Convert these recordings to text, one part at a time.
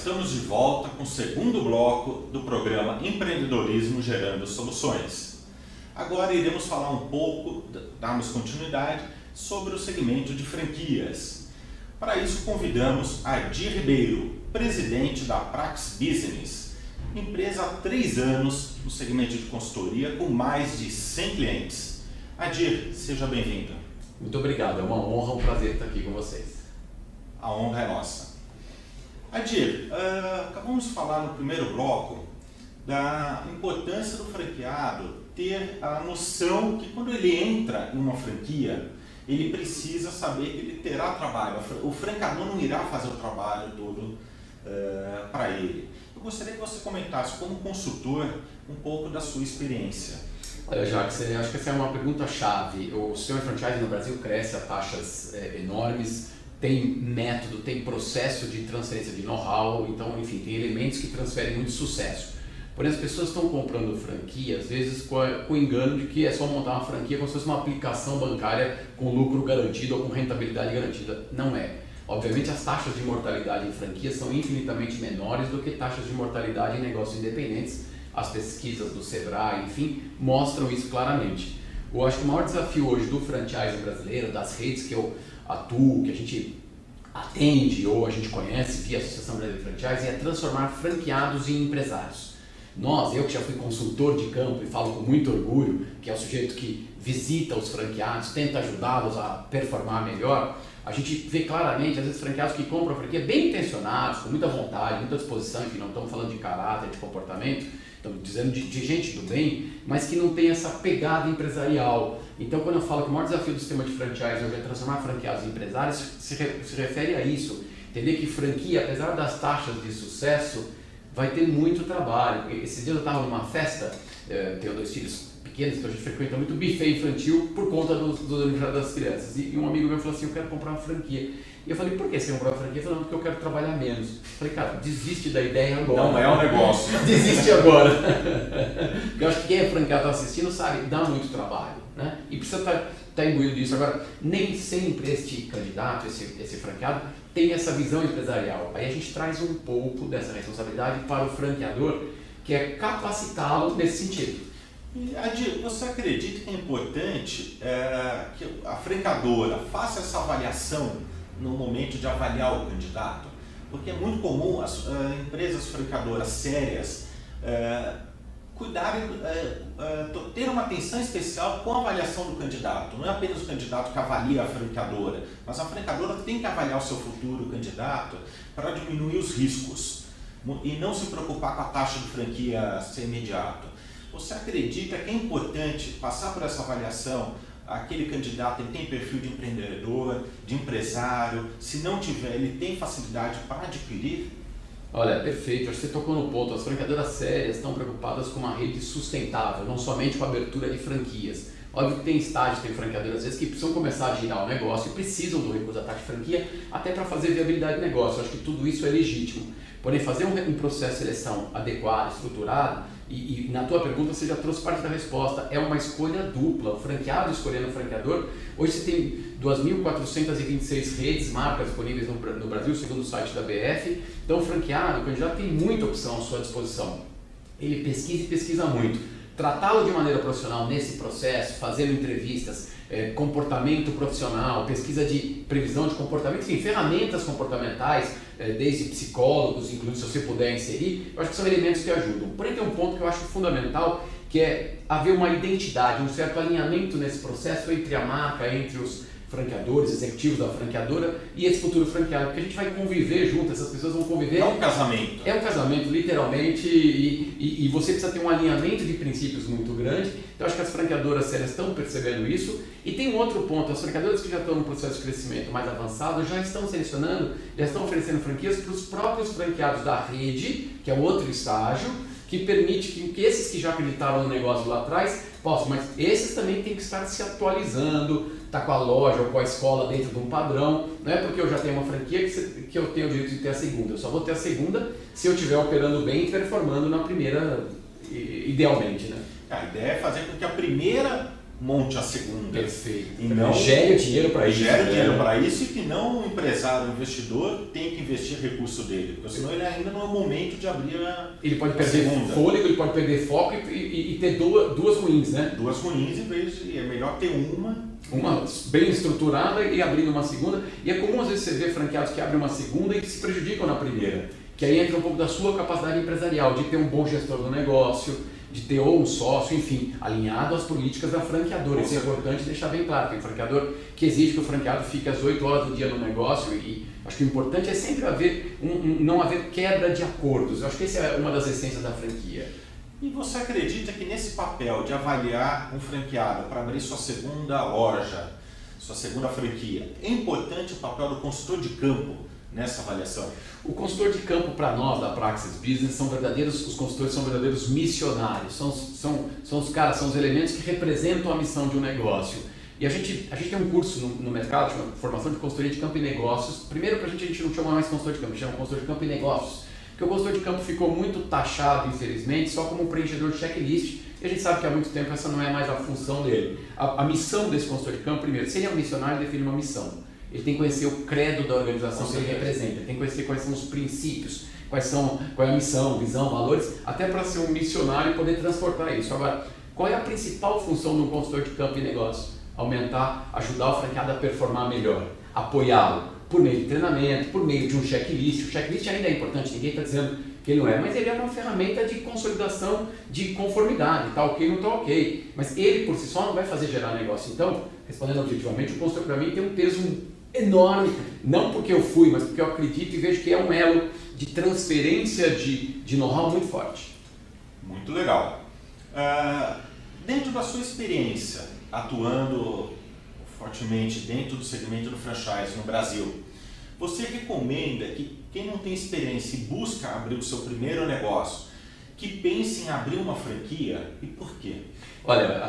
estamos de volta com o segundo bloco do programa Empreendedorismo Gerando Soluções. Agora iremos falar um pouco, darmos continuidade, sobre o segmento de franquias. Para isso convidamos Adir Ribeiro, presidente da Praxis Business, empresa há 3 anos no segmento de consultoria com mais de 100 clientes. Adir, seja bem-vindo. Muito obrigado, é uma honra, um prazer estar aqui com vocês. A honra é nossa. Adir, acabamos de falar no primeiro bloco da importância do franqueado ter a noção que quando ele entra em uma franquia, ele precisa saber que ele terá trabalho. O franqueador não irá fazer o trabalho todo para ele. Eu gostaria que você comentasse, como consultor, um pouco da sua experiência. Olha, Jacques, acho que essa é uma pergunta-chave. O sistema de franchise no Brasil cresce a taxas enormes, tem método, tem processo de transferência de know-how, então, enfim, tem elementos que transferem muito sucesso. Porém, as pessoas estão comprando franquia, às vezes, com o engano de que é só montar uma franquia como se fosse uma aplicação bancária com lucro garantido ou com rentabilidade garantida. Não é. Obviamente, as taxas de mortalidade em franquias são infinitamente menores do que taxas de mortalidade em negócios independentes. As pesquisas do Sebrae, enfim, mostram isso claramente. Eu acho que o maior desafio hoje do franchise brasileiro, das redes que eu atuo, que a gente atende ou a gente conhece via Associação Brasileira de Franchise, é transformar franqueados em empresários. Eu que já fui consultor de campo e falo com muito orgulho, que é o sujeito que visita os franqueados, tenta ajudá-los a performar melhor, a gente vê claramente, às vezes, franqueados que compram a franquia bem intencionados, com muita vontade, muita disposição, enfim, não estamos falando de caráter, de comportamento, estamos dizendo de gente do bem, mas que não tem essa pegada empresarial. Então, quando eu falo que o maior desafio do sistema de franchise hoje é transformar franqueados em empresários, se refere a isso. Entender que franquia, apesar das taxas de sucesso, vai ter muito trabalho. Esses dias eu estava numa festa, tenho 2 filhos pequenos, então a gente frequenta muito buffet infantil por conta do aniversário das crianças. E um amigo meu falou assim, eu quero comprar uma franquia. E eu falei, por que você quer comprar uma franquia? Ele falou, não, porque eu quero trabalhar menos. Eu falei, cara, desiste da ideia agora. Não é um negócio. Desiste agora. Porque eu acho que quem é franqueado está assistindo sabe, dá muito trabalho, né? E precisa estar imbuído disso. Agora, nem sempre este candidato, esse franqueado, tem essa visão empresarial. Aí a gente traz um pouco dessa responsabilidade para o franqueador, que é capacitá-lo nesse sentido. Adir, você acredita que é importante que a franqueadora faça essa avaliação no momento de avaliar o candidato? Porque é muito comum as empresas franqueadoras sérias ter uma atenção especial com a avaliação do candidato. Não é apenas o candidato que avalia a franqueadora, mas a franqueadora tem que avaliar o seu futuro candidato para diminuir os riscos e não se preocupar com a taxa de franquia ser imediato. Você acredita que é importante passar por essa avaliação? Aquele candidato ele tem perfil de empreendedor, de empresário, se não tiver, ele tem facilidade para adquirir? Olha, perfeito, acho que você tocou no ponto. As franqueadoras sérias estão preocupadas com uma rede sustentável, não somente com a abertura de franquias. Óbvio que tem estágios, tem franqueadoras às vezes que precisam começar a girar o negócio e precisam do recurso da taxa de franquia até para fazer viabilidade de negócio. Eu acho que tudo isso é legítimo. Porém, fazer um processo de seleção adequado, estruturado, e na tua pergunta você já trouxe parte da resposta, é uma escolha dupla, o franqueado escolhendo o franqueador. Hoje você tem 2.426 redes, marcas disponíveis no Brasil, segundo o site da BF. Então o franqueado, o candidato tem muita opção à sua disposição. Ele pesquisa e pesquisa muito. Tratá-lo de maneira profissional nesse processo, fazendo entrevistas, comportamento profissional, pesquisa de previsão de comportamento, enfim, ferramentas comportamentais, desde psicólogos, inclusive se você puder inserir, eu acho que são elementos que ajudam. Porém tem um ponto que eu acho fundamental, que é haver uma identidade, um certo alinhamento nesse processo entre a marca, entre os franqueadores, executivos da franqueadora e esse futuro franqueado, porque a gente vai conviver junto, essas pessoas vão conviver. É um casamento. É um casamento, literalmente, e você precisa ter um alinhamento de princípios muito grande. Então, acho que as franqueadoras sérias estão percebendo isso. E tem um outro ponto, as franqueadoras que já estão no processo de crescimento mais avançado já estão selecionando, já estão oferecendo franquias para os próprios franqueados da rede, que é o outro estágio, que permite que esses que já acreditaram no negócio lá atrás possam, mas esses também têm que estar se atualizando, tá com a loja ou com a escola dentro de um padrão. Não é porque eu já tenho uma franquia que eu tenho o direito de ter a segunda. Eu só vou ter a segunda se eu estiver operando bem e performando na primeira, idealmente, né? A ideia é fazer com que a primeira monte a segunda. Perfeito. E não gere o dinheiro para isso. Gere dinheiro para isso, e que não o empresário, o investidor, tem que investir recurso dele, porque senão ele ainda não é o momento de abrir a Ele pode perder segunda. fôlego, ele pode perder foco e ter duas ruins, né? Duas ruins, em vez de... É melhor ter uma bem estruturada e abrindo uma segunda. E é comum às vezes você ver franqueados que abrem uma segunda e que se prejudicam na primeira. Que aí entra um pouco da sua capacidade empresarial, de ter um bom gestor do negócio, de ter ou um sócio, enfim, alinhado às políticas da franqueadora. Isso é importante deixar bem claro. Tem franqueador que exige que o franqueado fique às 8 horas do dia no negócio, e acho que o importante é sempre não haver quebra de acordos. Eu acho que essa é uma das essências da franquia. E você acredita que nesse papel de avaliar um franqueado para abrir sua segunda loja, sua segunda franquia, é importante o papel do consultor de campo nessa avaliação? O consultor de campo, para nós da Praxis Business, os consultores são verdadeiros missionários, são os caras, são os elementos que representam a missão de um negócio. E a gente tem um curso no mercado, chama Formação de Consultoria de Campo e Negócios. Primeiro, para a gente não chama mais consultor de campo, a gente chama consultor de campo e negócios. Porque o consultor de campo ficou muito taxado, infelizmente, só como um preenchedor de checklist, e a gente sabe que há muito tempo essa não é mais a função dele. A missão desse consultor de campo, primeiro, se ele é um missionário, ele define uma missão. Ele tem que conhecer o credo da organização que ele representa, ele tem que conhecer quais são os princípios, qual é a missão, visão, valores, até para ser um missionário e poder transportar isso. Agora, qual é a principal função de um consultor de campo e negócio? Aumentar, ajudar o franqueado a performar melhor, apoiá-lo por meio de treinamento, por meio de um checklist. O checklist ainda é importante, ninguém está dizendo que ele não é, mas ele é uma ferramenta de consolidação de conformidade, está ok, não está ok. Mas ele por si só não vai fazer gerar negócio. Então, respondendo objetivamente, o consultor para mim tem um peso enorme, não porque eu fui, mas porque eu acredito e vejo que é um elo de transferência de know-how muito forte. Muito legal. Dentro da sua experiência, atuando fortemente dentro do segmento do franchise no Brasil, você recomenda que quem não tem experiência e busca abrir o seu primeiro negócio, que pense em abrir uma franquia, e por quê? Olha,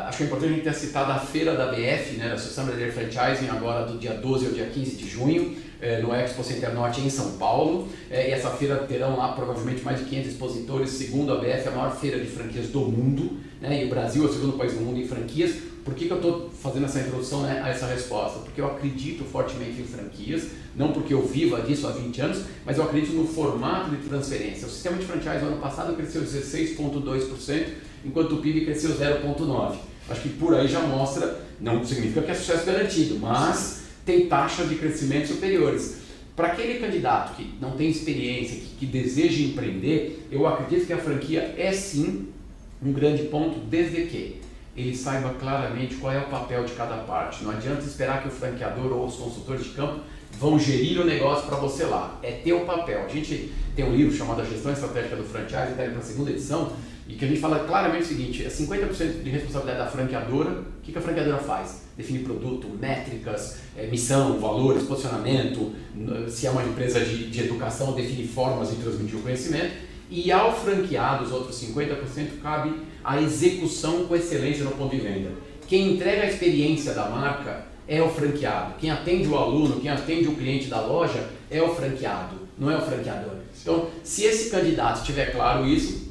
acho que é importante a gente ter citado a feira da BF, né, da Associação Brasileira de Franchising, agora do dia 12 ao dia 15 de junho, no Expo Center Norte em São Paulo. E essa feira terão lá provavelmente mais de 500 expositores, segundo a BF, a maior feira de franquias do mundo, né, e o Brasil é o segundo país do mundo em franquias. Por que eu estou fazendo essa introdução, né, a essa resposta? Porque eu acredito fortemente em franquias, não porque eu viva disso há 20 anos, mas eu acredito no formato de transferência. O sistema de franchise no ano passado cresceu 16,2%, enquanto o PIB cresceu 0,9%. Acho que por aí já mostra, não significa que é sucesso garantido, mas tem taxas de crescimento superiores. Para aquele candidato que não tem experiência, que deseja empreender, eu acredito que a franquia é sim um grande ponto, desde que ele saiba claramente qual é o papel de cada parte. Não adianta esperar que o franqueador ou os consultores de campo vão gerir o negócio para você lá. É teu papel. A gente tem um livro chamado A Gestão Estratégica do Franchise, está indo para a segunda edição, e que a gente fala claramente o seguinte: é 50% de responsabilidade da franqueadora. O que a franqueadora faz? Definir produto, métricas, missão, valores, posicionamento, se é uma empresa de educação, define formas de transmitir o conhecimento. E ao franqueado, os outros 50%, cabe a execução com excelência no ponto de venda. Quem entrega a experiência da marca é o franqueado. Quem atende o aluno, quem atende o cliente da loja é o franqueado, não é o franqueador. Então, se esse candidato tiver claro isso,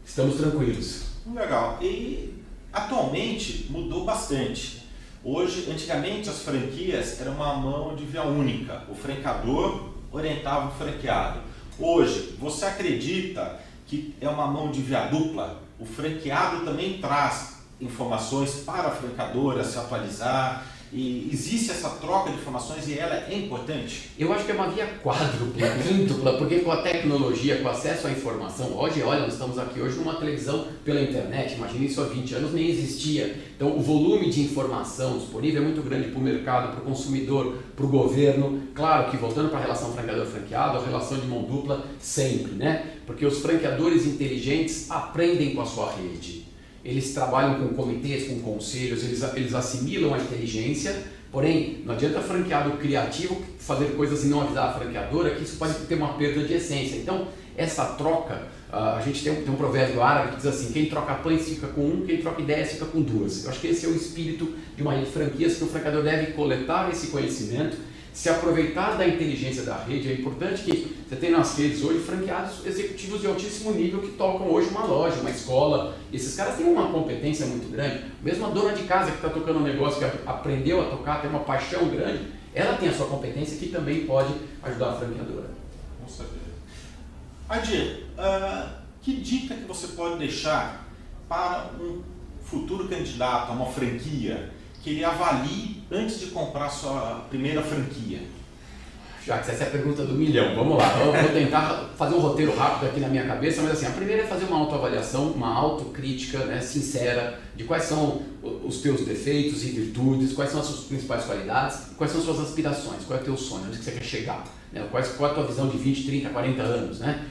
estamos tranquilos. Legal. E atualmente mudou bastante. Hoje, antigamente as franquias eram uma mão de via única. O franqueador orientava o franqueado. Hoje, você acredita que é uma mão de via dupla? O franqueado também traz informações para a franqueadora se atualizar, e existe essa troca de informações e ela é importante? Eu acho que é uma via quádrupla, quíntupla, porque com a tecnologia, com o acesso à informação, hoje, olha, nós estamos aqui hoje numa televisão pela internet, imagina isso há 20 anos nem existia. Então o volume de informação disponível é muito grande para o mercado, para o consumidor, para o governo. Claro que voltando para a relação franqueador-franqueado, a relação de mão dupla sempre, né? Porque os franqueadores inteligentes aprendem com a sua rede. Eles trabalham com comitês, com conselhos, eles assimilam a inteligência, porém, não adianta franqueado criativo fazer coisas e não avisar a franqueadora, que isso pode ter uma perda de essência. Então, essa troca, a gente tem um provérbio árabe que diz assim: quem troca pães fica com um, quem troca ideias fica com duas. Eu acho que esse é o espírito de uma rede de franquias, que o franqueador deve coletar esse conhecimento, se aproveitar da inteligência da rede. É importante que você tenha nas redes hoje franqueados executivos de altíssimo nível que tocam hoje uma loja, uma escola. Esses caras têm uma competência muito grande. Mesmo a dona de casa que está tocando um negócio, que aprendeu a tocar, tem uma paixão grande, ela tem a sua competência que também pode ajudar a franqueadora. Com certeza. Adir, que dica que você pode deixar para um futuro candidato a uma franquia que ele avalie antes de comprar sua primeira franquia? Jacques, essa é a pergunta do milhão. Vamos lá, eu vou tentar fazer um roteiro rápido aqui na minha cabeça, mas assim, a primeira é fazer uma autoavaliação, uma autocrítica, né, sincera, de quais são os teus defeitos e virtudes, quais são as suas principais qualidades, quais são as suas aspirações, qual é o teu sonho, onde que você quer chegar, né, qual é a tua visão de 20, 30, 40 anos, né?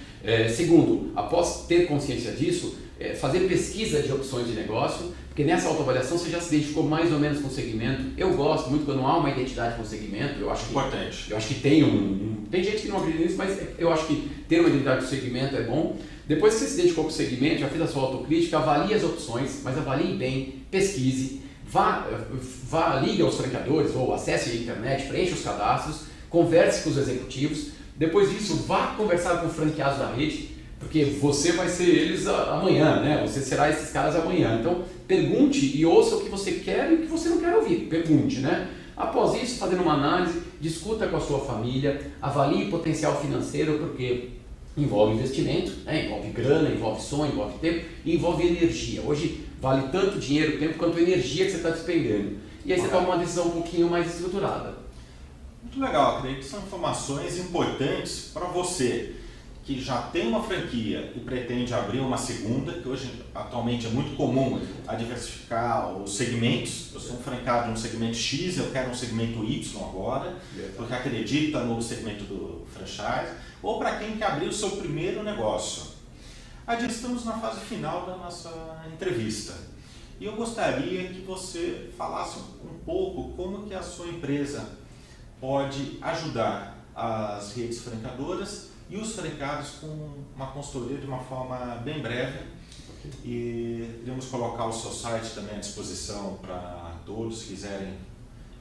Segundo, após ter consciência disso, fazer pesquisa de opções de negócio, porque nessa autoavaliação você já se identificou mais ou menos com o segmento. Eu gosto muito quando há uma identidade com o segmento. Eu acho que, importante. Eu acho que tem gente que não acredita nisso, mas eu acho que ter uma identidade com o segmento é bom. Depois que você se identificou com o segmento, já fez a sua autocrítica, avalie as opções, mas avalie bem, pesquise, ligue aos franqueadores ou acesse a internet, preencha os cadastros, converse com os executivos. Depois disso, vá conversar com franqueados da rede, porque você vai ser eles amanhã, né? Você será esses caras amanhã. Então, pergunte e ouça o que você quer e o que você não quer ouvir. Pergunte, né? Após isso, fazendo uma análise, discuta com a sua família, avalie potencial financeiro, porque envolve investimento, né? Envolve grana, envolve sonho, envolve tempo e envolve energia. Hoje, vale tanto dinheiro, tempo, quanto energia que você está despendendo. E aí você toma uma decisão um pouquinho mais estruturada. Muito legal, acredito que são informações importantes para você que já tem uma franquia e pretende abrir uma segunda, que hoje atualmente é muito comum a diversificar os segmentos. Eu sou um franqueado de um segmento X, eu quero um segmento Y agora, porque acredita no segmento do franchise, ou para quem quer abrir o seu primeiro negócio. Adir, estamos na fase final da nossa entrevista e eu gostaria que você falasse um pouco como que a sua empresa pode ajudar as redes franqueadoras e os franqueados com uma consultoria de uma forma bem breve. E iremos colocar o seu site também à disposição para todos que quiserem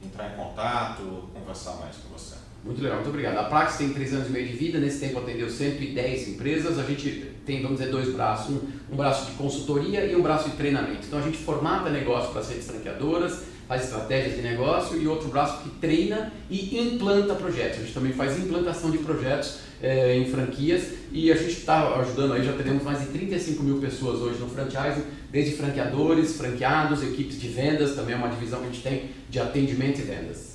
entrar em contato, conversar mais com você. Muito legal, muito obrigado. A Praxis tem 3 anos e meio de vida, nesse tempo atendeu 110 empresas. A gente tem, vamos dizer, 2 braços, um braço de consultoria e um braço de treinamento. Então a gente formata negócio para as redes franqueadoras, faz estratégias de negócio, e outro braço que treina e implanta projetos. A gente também faz implantação de projetos em franquias, e a gente está ajudando aí, já teremos mais de 35 mil pessoas hoje no franchise, desde franqueadores, franqueados, equipes de vendas, também é uma divisão que a gente tem de atendimento e vendas.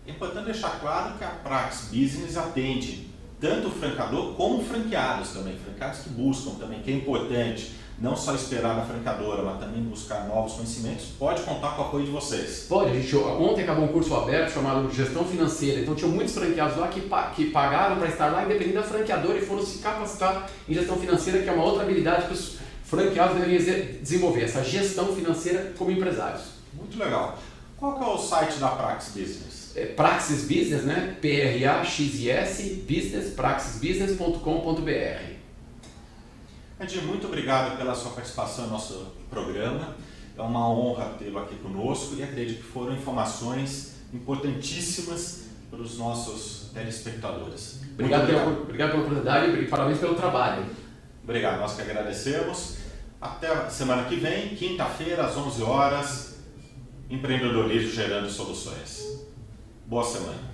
É importante deixar claro que a Praxis Business atende tanto o franqueador como franqueados também, franqueados que buscam também, que é importante, não só esperar da franqueadora, mas também buscar novos conhecimentos. Pode contar com o apoio de vocês. Pode, ontem acabou um curso aberto chamado Gestão Financeira, então tinha muitos franqueados lá que pagaram para estar lá independente da franqueadora e foram se capacitar em gestão financeira, que é uma outra habilidade que os franqueados deveriam desenvolver, essa gestão financeira como empresários. Muito legal. Qual que é o site da Praxis Business? Praxis Business, né? Praxis Business, praxisbusiness.com.br. Adir, muito obrigado pela sua participação no nosso programa. É uma honra tê-lo aqui conosco e acredito que foram informações importantíssimas para os nossos telespectadores. Obrigado pela oportunidade e parabéns pelo trabalho. Obrigado, nós que agradecemos. Até a semana que vem, quinta-feira, às 11 horas, Empreendedorismo Gerando Soluções. Boa semana.